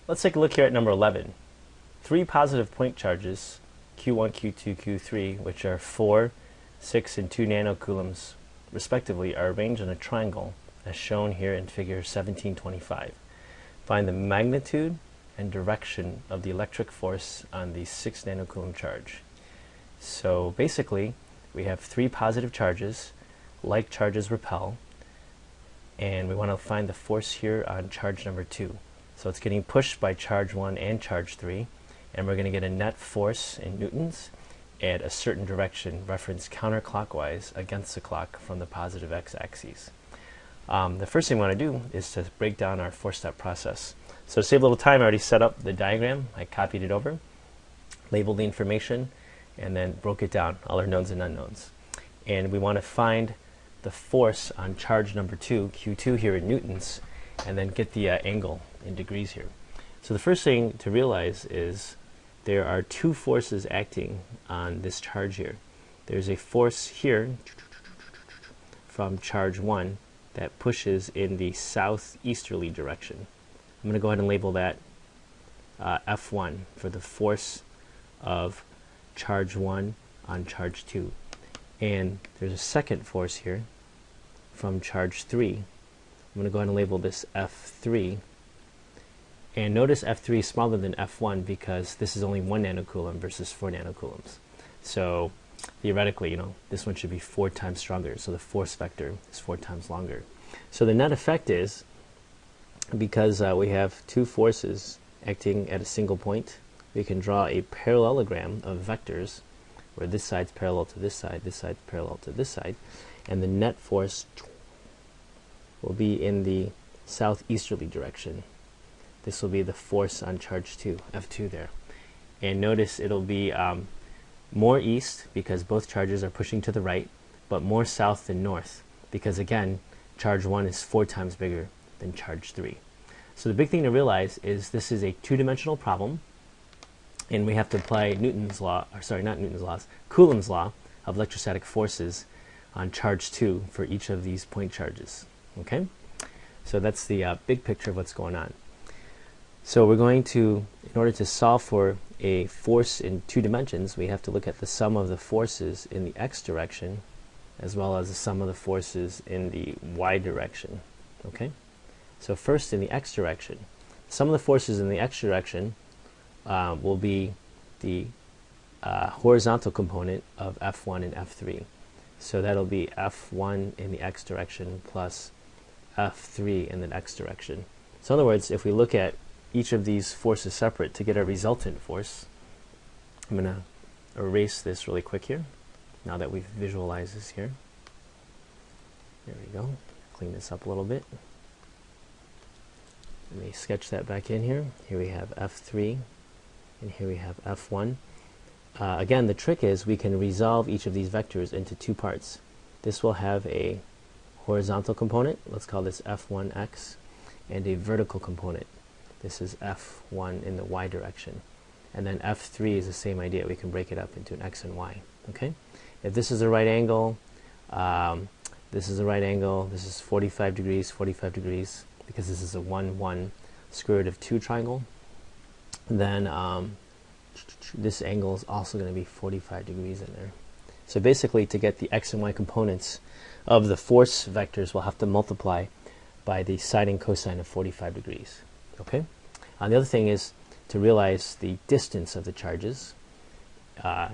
Let's take a look here at number 11. Three positive point charges, Q1, Q2, Q3, which are 4, 6, and 2 nanocoulombs respectively, are arranged in a triangle as shown here in figure 1725. Find the magnitude and direction of the electric force on the 6 nanocoulomb charge. So basically, we have three positive charges, like charges repel, and we want to find the force here on charge number 2. So it's getting pushed by charge 1 and charge 3, and we're going to get a net force in newtons at a certain direction, referenced counterclockwise against the clock from the positive x-axis. The first thing we want to do is to break down our four-step process. So to save a little time, I already set up the diagram. I copied it over, labeled the information, and then broke it down, all our knowns and unknowns. And we want to find the force on charge number 2, Q2 here in newtons, and then get the angle in degrees here. So the first thing to realize is there are two forces acting on this charge here. There's a force here from charge 1 that pushes in the southeasterly direction. I'm going to go ahead and label that F1 for the force of charge 1 on charge 2. And there's a second force here from charge 3. I'm going to go ahead and label this F3. And notice F3 is smaller than F1 because this is only 1 nanocoulomb versus 4 nanocoulombs. So theoretically, this one should be 4 times stronger. So the force vector is 4 times longer. So the net effect is, because we have two forces acting at a single point, we can draw a parallelogram of vectors where this side's parallel to this side's parallel to this side, and the net force will be in the southeasterly direction. This will be the force on charge 2, F2 there. And notice it'll be more east because both charges are pushing to the right, but more south than north because, again, charge 1 is 4 times bigger than charge 3. So the big thing to realize is this is a two-dimensional problem, and we have to apply Newton's law, or sorry, not Newton's laws, Coulomb's law of electrostatic forces on charge 2 for each of these point charges. Okay? So that's the big picture of what's going on. So we're going to, in order to solve for a force in two dimensions, we have to look at the sum of the forces in the x direction as well as the sum of the forces in the y direction. Okay? So first in the x direction, some of the forces in the x direction will be the horizontal component of F1 and F3. So that'll be F1 in the x direction plus F3 in the x direction. So in other words, if we look at each of these forces separate to get a resultant force, I'm going to erase this really quick here, now that we've visualized this here. There we go. Clean this up a little bit. Let me sketch that back in here. Here we have F3, and here we have F1. Again, the trick is we can resolve each of these vectors into two parts. This will have a horizontal component, let's call this F1x, and a vertical component. This is F1 in the y direction. And then F3 is the same idea. We can break it up into an x and y. Okay? If this is a right angle, this is a right angle, this is 45 degrees, because this is a 1, 1 square root of 2 triangle, then this angle is also going to be 45 degrees in there. So basically, to get the x and y components of the force vectors, we'll have to multiply by the sine and cosine of 45 degrees. Okay? The other thing is to realize the distance of the charges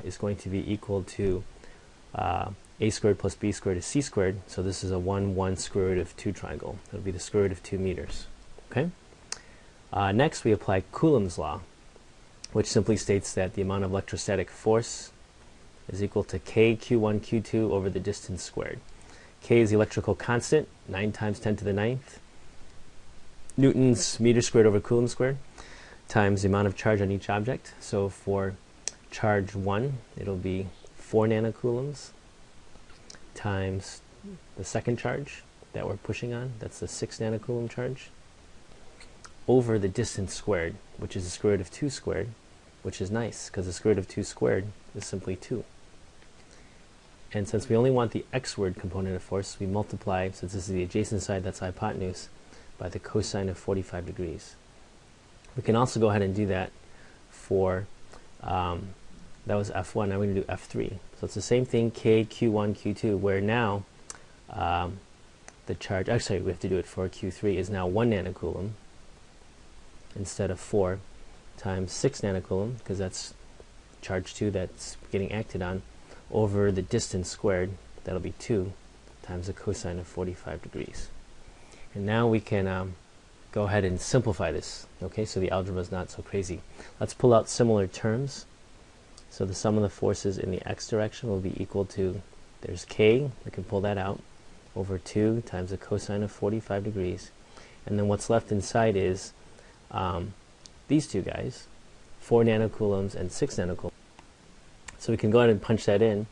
is going to be equal to a squared plus b squared is c squared. So this is a 1, 1 square root of 2 triangle. It'll be the square root of 2 meters. Okay? Next, we apply Coulomb's law, which simply states that the amount of electrostatic force is equal to k q1 q2 over the distance squared. K is the electrical constant, 9 times 10 to the 9th. Newtons meter squared over Coulomb squared times the amount of charge on each object. So for charge 1, it'll be 4 nanocoulombs times the second charge that we're pushing on. That's the 6 nanocoulomb charge over the distance squared, which is the square root of 2 squared, which is nice because the square root of 2 squared is simply 2. And since we only want the x-word component of force, we multiply, since this is the adjacent side, that's hypotenuse, by the cosine of 45 degrees. We can also go ahead and do that for, that was F1, now we're going to do F3. So it's the same thing, K, Q1, Q2, where now the charge, actually we have to do it for Q3, is now 1 nanocoulomb instead of 4 times 6 nanocoulomb, because that's charge 2 that's getting acted on, over the distance squared, that'll be 2 times the cosine of 45 degrees. And now we can go ahead and simplify this, okay, so the algebra is not so crazy. Let's pull out similar terms. So the sum of the forces in the x direction will be equal to, there's k, we can pull that out, over 2 times the cosine of 45 degrees. And then what's left inside is these two guys, 4 nanocoulombs and 6 nanocoulombs. So we can go ahead and punch that in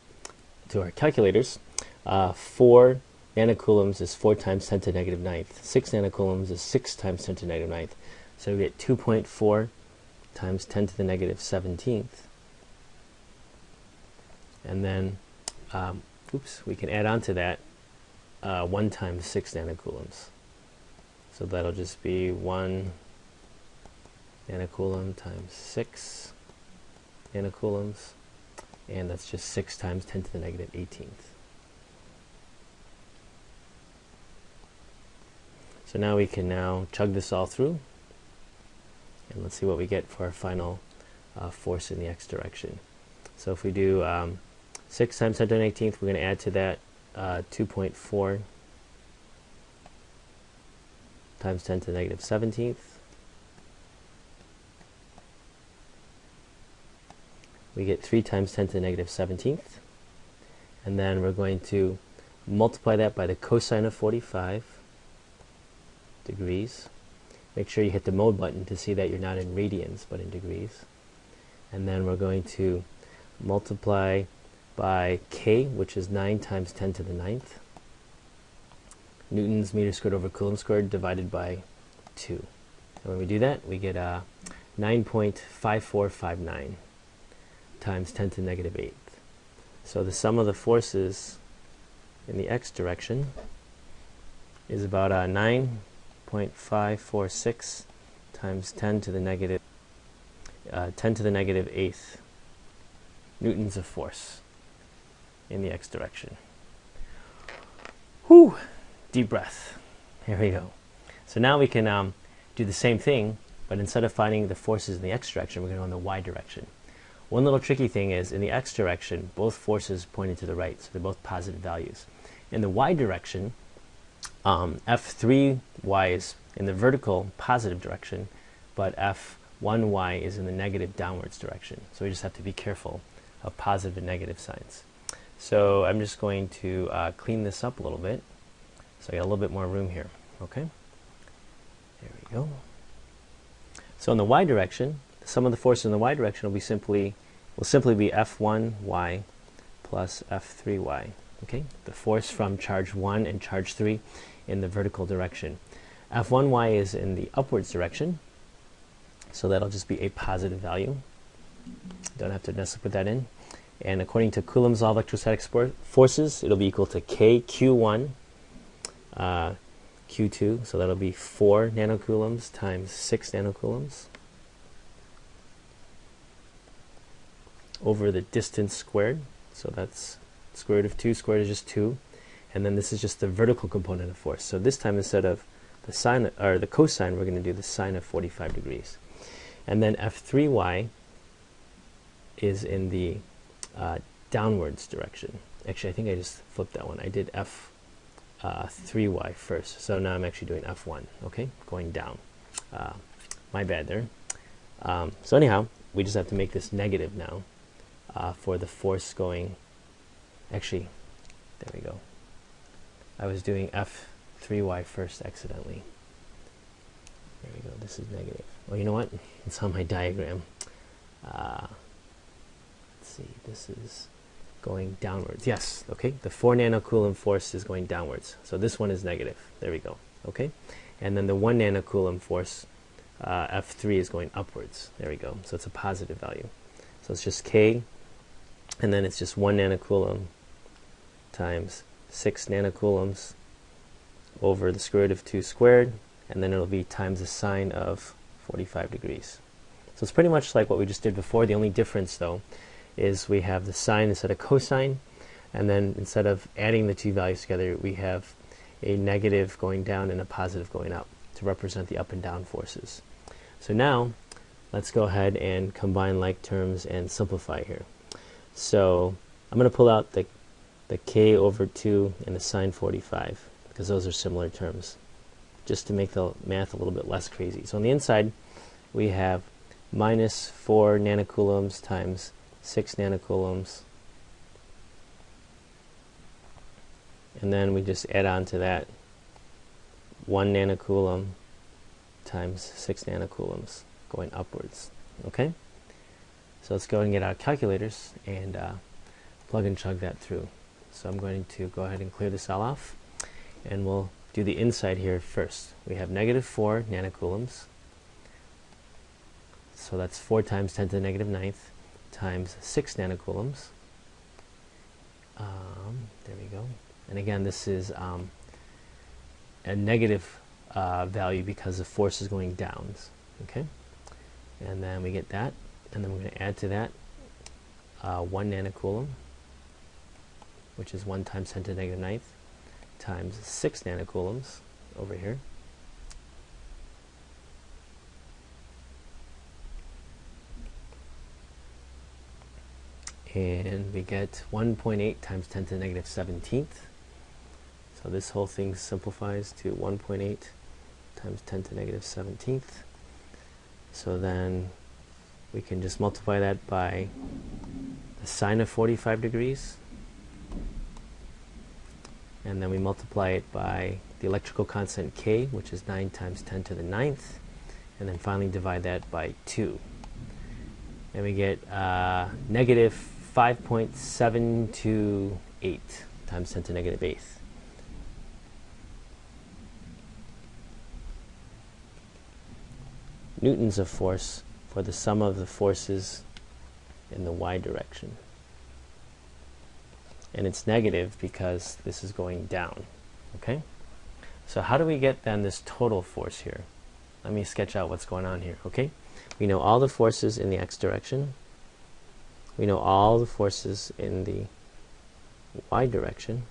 to our calculators. 4 nanocoulombs is 4 times 10 to the negative 9th. 6 nanocoulombs is 6 times 10 to the negative 9th. So we get 2.4 times 10 to the negative 17th. And then, we can add on to that 1 times 6 nanocoulombs. So that'll just be 1 nanocoulomb times 6 nanocoulombs. And that's just 6 times 10 to the negative 18th. So now we can now chug this all through, and let's see what we get for our final force in the x direction. So if we do 6 times 10 to the 18th, we're going to add to that 2.4 times 10 to the negative 17th. We get 3 times 10 to the negative 17th. And then we're going to multiply that by the cosine of 45 degrees. Make sure you hit the mode button to see that you're not in radians but in degrees. And then we're going to multiply by k, which is 9 times 10 to the 9th. Newtons meter squared over coulomb squared divided by 2. And when we do that, we get 9.5459 times 10 to the negative 8th. So the sum of the forces in the x direction is about 9.546 times 10 to the negative 8th newtons of force in the x direction. Whew! Deep breath. Here we go. So now we can do the same thing, but instead of finding the forces in the x direction, we're going to go in the y direction. One little tricky thing is, in the x direction, both forces pointed to the right, so they're both positive values. In the y direction, F3y is in the vertical positive direction, but F1y is in the negative downwards direction. So we just have to be careful of positive and negative signs. So I'm just going to clean this up a little bit, so I got a little bit more room here. Okay, there we go. So in the y direction, the sum of the forces in the y direction will simply be F1y plus F3y. Okay, the force from charge 1 and charge 3 in the vertical direction. F1y is in the upwards direction, so that'll just be a positive value. Don't have to necessarily put that in. And according to Coulomb's law of electrostatic forces, it'll be equal to K Q1 Q2, so that'll be 4 nanocoulombs times 6 nanocoulombs over the distance squared. So that's square root of 2 squared is just 2. And then this is just the vertical component of force. So this time, instead of the sine or the cosine, we're going to do the sine of 45 degrees. And then F3y is in the downwards direction. Actually, I think I just flipped that one. I did F3y first. So now I'm actually doing F1, okay? Going down. My bad there. So anyhow, we just have to make this negative now for the force going... Actually, there we go. I was doing F3y first accidentally. There we go. This is negative. Well, you know what? It's on my diagram. Let's see. This is going downwards. Yes. Okay. The 4 nanocoulomb force is going downwards. So this one is negative. There we go. Okay. And then the 1 nanocoulomb force, F3, is going upwards. There we go. So it's a positive value. So it's just K, and then it's just 1 nanocoulomb times 6 nanocoulombs over the square root of 2 squared, and then it'll be times the sine of 45 degrees. So it's pretty much like what we just did before. The only difference, though, is we have the sine instead of cosine, and then instead of adding the two values together, we have a negative going down and a positive going up to represent the up and down forces. So now, let's go ahead and combine like terms and simplify here. So I'm going to pull out the k over 2 and the sine 45, because those are similar terms, just to make the math a little bit less crazy. So on the inside, we have minus 4 nanocoulombs times 6 nanocoulombs. And then we just add on to that 1 nanocoulomb times 6 nanocoulombs going upwards. Okay? So let's go ahead and get our calculators and plug and chug that through. So I'm going to go ahead and clear this all off, and we'll do the inside here first. We have negative 4 nanocoulombs. So that's 4 times 10 to the negative 9th times 6 nanocoulombs. There we go. And again, this is a negative value because the force is going down. Okay? And then we get that. And then we're going to add to that 1 nanocoulomb, which is 1 times 10 to the negative 9th, times 6 nanocoulombs over here. And we get 1.8 times 10 to the negative 17th. So this whole thing simplifies to 1.8 times 10 to the negative 17th. So then we can just multiply that by the sine of 45 degrees. And then we multiply it by the electrical constant K, which is 9 times 10 to the 9th. And then finally divide that by 2. And we get negative 5.728 times 10 to the negative 8th. Newtons of force for the sum of the forces in the y direction. And it's negative because this is going down. Okay? So how do we get then this total force here? Let me sketch out what's going on here. Okay? We know all the forces in the x direction. We know all the forces in the y direction.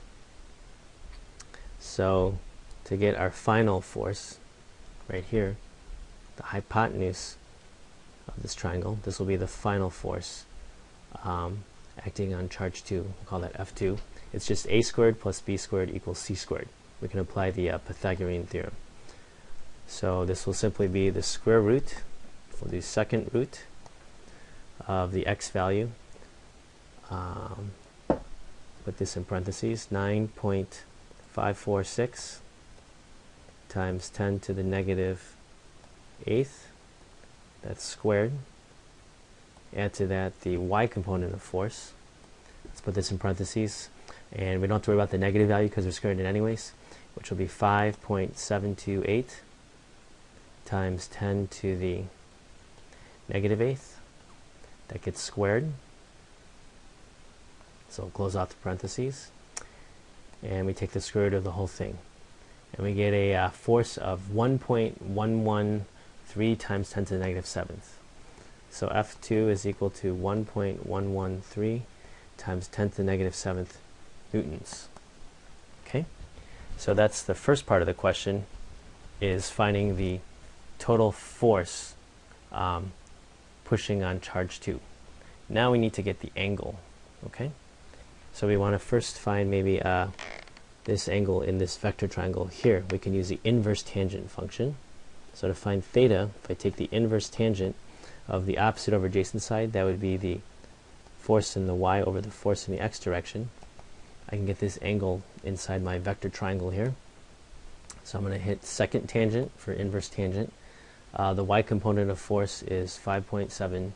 So to get our final force right here, the hypotenuse of this triangle, this will be the final force acting on charge 2. We'll call that F2. It's just a squared plus b squared equals c squared. We can apply the Pythagorean theorem. So this will simply be the square root, for the second root of the x value. Put this in parentheses, 9.546 times 10 to the negative 8th. That's squared. Add to that the y component of force. Let's put this in parentheses. And we don't have to worry about the negative value because we're squaring it anyways, which will be 5.728 times 10 to the negative 8th. That gets squared. So we'll close out the parentheses. And we take the square root of the whole thing. And we get a force of 1.113 times 10 to the negative 7th. So F2 is equal to 1.113 times 10 to the negative 7th newtons. Okay? So that's the first part of the question, is finding the total force pushing on charge 2. Now we need to get the angle. Okay? So we want to first find maybe this angle in this vector triangle here. We can use the inverse tangent function. So to find theta, if I take the inverse tangent of the opposite over adjacent side, that would be the force in the y over the force in the x direction. I can get this angle inside my vector triangle here. So I'm going to hit second tangent for inverse tangent. The y component of force is 5.728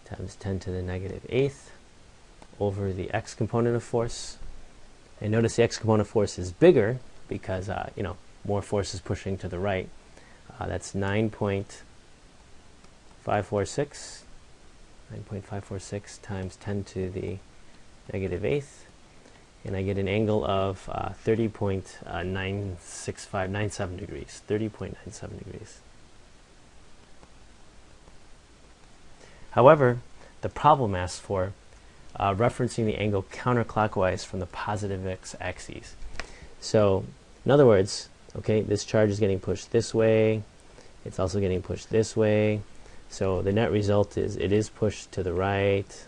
times 10 to the negative 8th over the x component of force. And notice the x component of force is bigger because more force is pushing to the right. That's 9.546 times 10 to the negative 8th. And I get an angle of 30.97 degrees. 30.97 degrees. However, the problem asks for referencing the angle counterclockwise from the positive x-axis. So, in other words, okay, this charge is getting pushed this way, it's also getting pushed this way, so the net result is it is pushed to the right,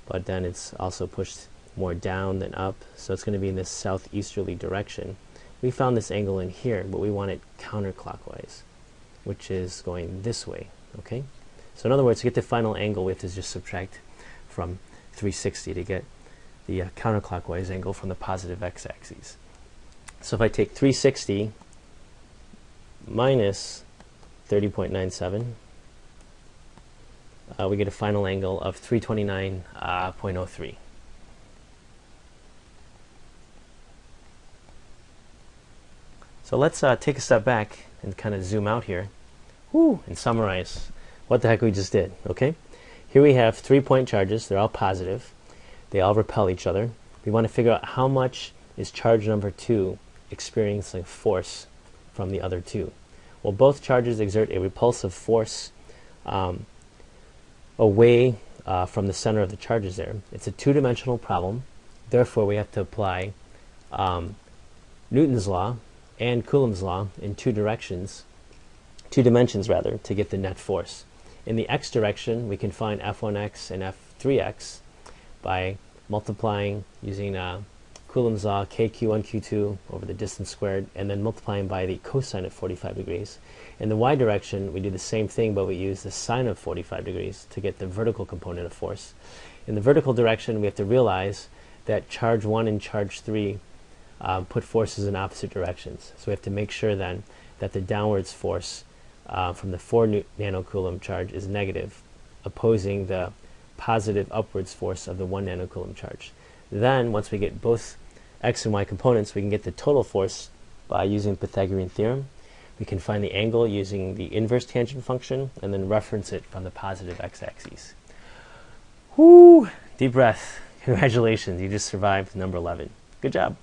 but then it's also pushed more down than up, so it's going to be in this southeasterly direction. We found this angle in here, but we want it counterclockwise, which is going this way, okay? So in other words, to get the final angle, we have to just subtract from 360 to get the counterclockwise angle from the positive x-axis. So if I take 360 minus 30.97, we get a final angle of 329.03. So let's take a step back and kind of zoom out here and summarize what the heck we just did. Okay, here we have 3 point charges. They're all positive. They all repel each other. We want to figure out how much is charge number 2 experiencing force from the other two. Well, both charges exert a repulsive force away from the center of the charges there. It's a two-dimensional problem. Therefore, we have to apply Newton's law and Coulomb's law in two dimensions rather, to get the net force. In the x direction, we can find F1x and F3x by multiplying using Coulomb's law, kq1, q2 over the distance squared, and then multiplying by the cosine of 45 degrees. In the y direction, we do the same thing, but we use the sine of 45 degrees to get the vertical component of force. In the vertical direction, we have to realize that charge 1 and charge 3 put forces in opposite directions. So we have to make sure then that the downwards force from the 4 nanocoulomb charge is negative, opposing the positive upwards force of the 1 nanocoulomb charge. Then, once we get both x and y components, we can get the total force by using the Pythagorean theorem. We can find the angle using the inverse tangent function, and then reference it from the positive x-axis. Whoo! Deep breath. Congratulations, you just survived number 11. Good job.